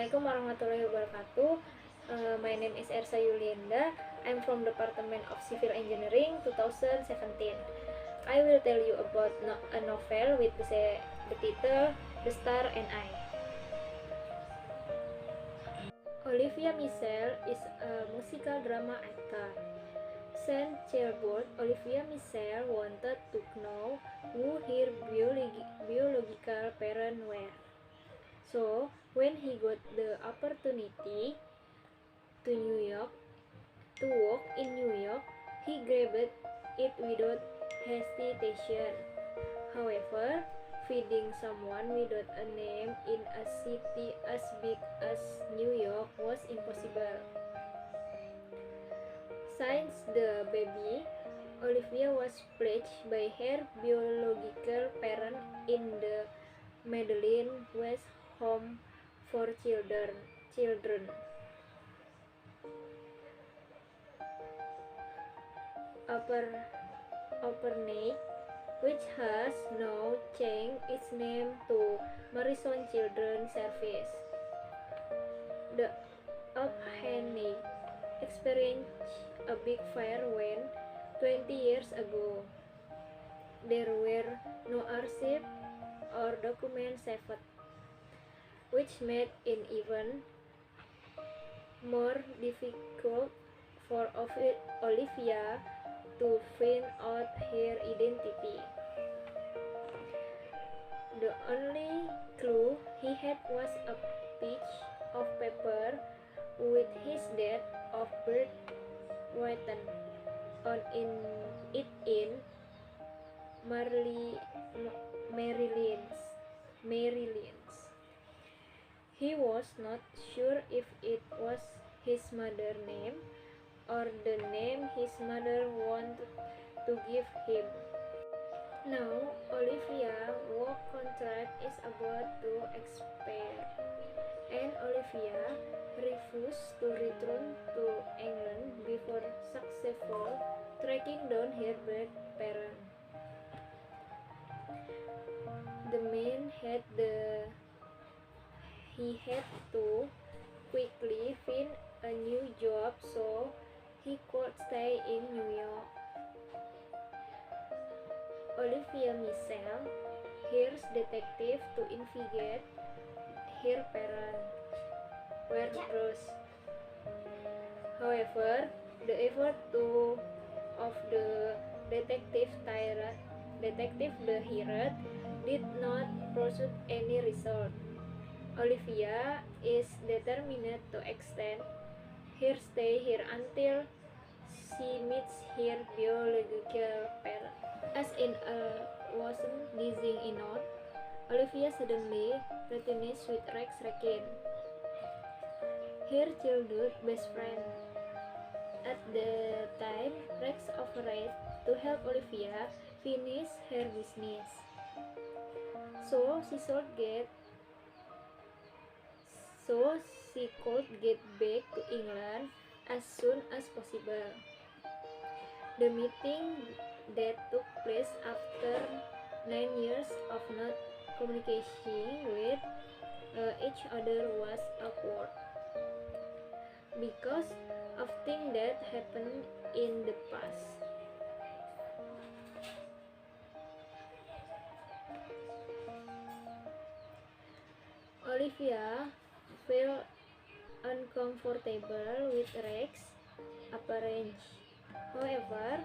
Assalamualaikum warahmatullahi wabarakatuh. My name is Ersa Yulienda. I'm from Department of Civil Engineering 2017. I will tell you about a novel with the title The Star and I. Olivia Michelle is a musical drama actor. Since childhood, Olivia Michelle wanted to know who her biological parents were. So, when he got the opportunity to work in New York, he grabbed it without hesitation. However, finding someone without a name in a city as big as New York was impossible. Since the baby, Olivia was placed by her biological parent in the Madeline West Home for Children. Upernake, which has now changed its name to Morrison Children's Service. The Upernake experienced a big fire when 20 years ago there were no archives or documents saved, which made it even more difficult for Olivia to find out her identity. The only clue he had was a piece of paper with his date of birth written on it in Maryland's. He was not sure if it was his mother's name or the name his mother wanted to give him. Now, Olivia's work contract is about to expire, and Olivia refused to return to England before successfully tracking down her birth parent. The man he had to quickly find a new job so he could stay in New York. Olivia Michelle hires detective to investigate her parents' whereabouts. However, the effort of the detective the hired did not produce any result. Olivia is determined to extend her stay here until she meets her biological parent. As in wasn't dizzying enough, Olivia suddenly returns with Rex Rakin, her childhood best friend. At the time, Rex offered to help Olivia finish her business, so she could get back to England as soon as possible. The meeting that took place after 9 years of not communicating with each other was awkward because of things that happened in the past. Olivia felt uncomfortable with Rex's appearance. However,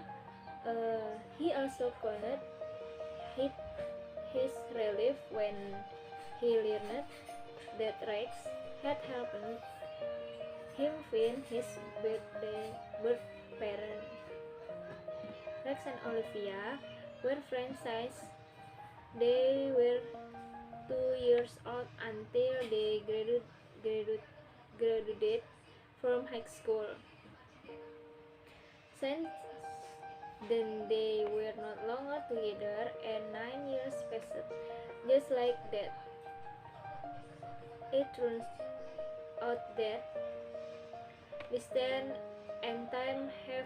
he also couldn't hide his relief when he learned that Rex had helped him find his birth parent. Rex and Olivia were friends since they were 2 years old until they graduated from high school. Since then they were no longer together, and 9 years passed just like that. It turns out that distance and time have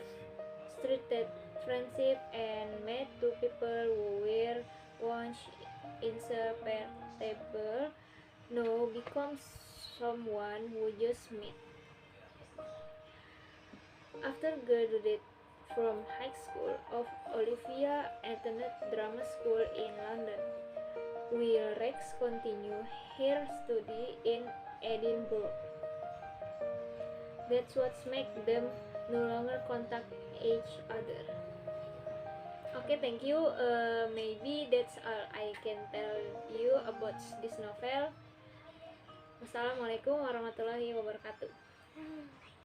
strengthened friendship and made two people who were once inseparable now become someone who just met. After graduating from high school, Olivia attended drama school in London, while Rex continued her study in Edinburgh. That's what makes them no longer contact each other. Okay, thank you. Maybe that's all I can tell you about this novel. Wassalamualaikum warahmatullahi wabarakatuh.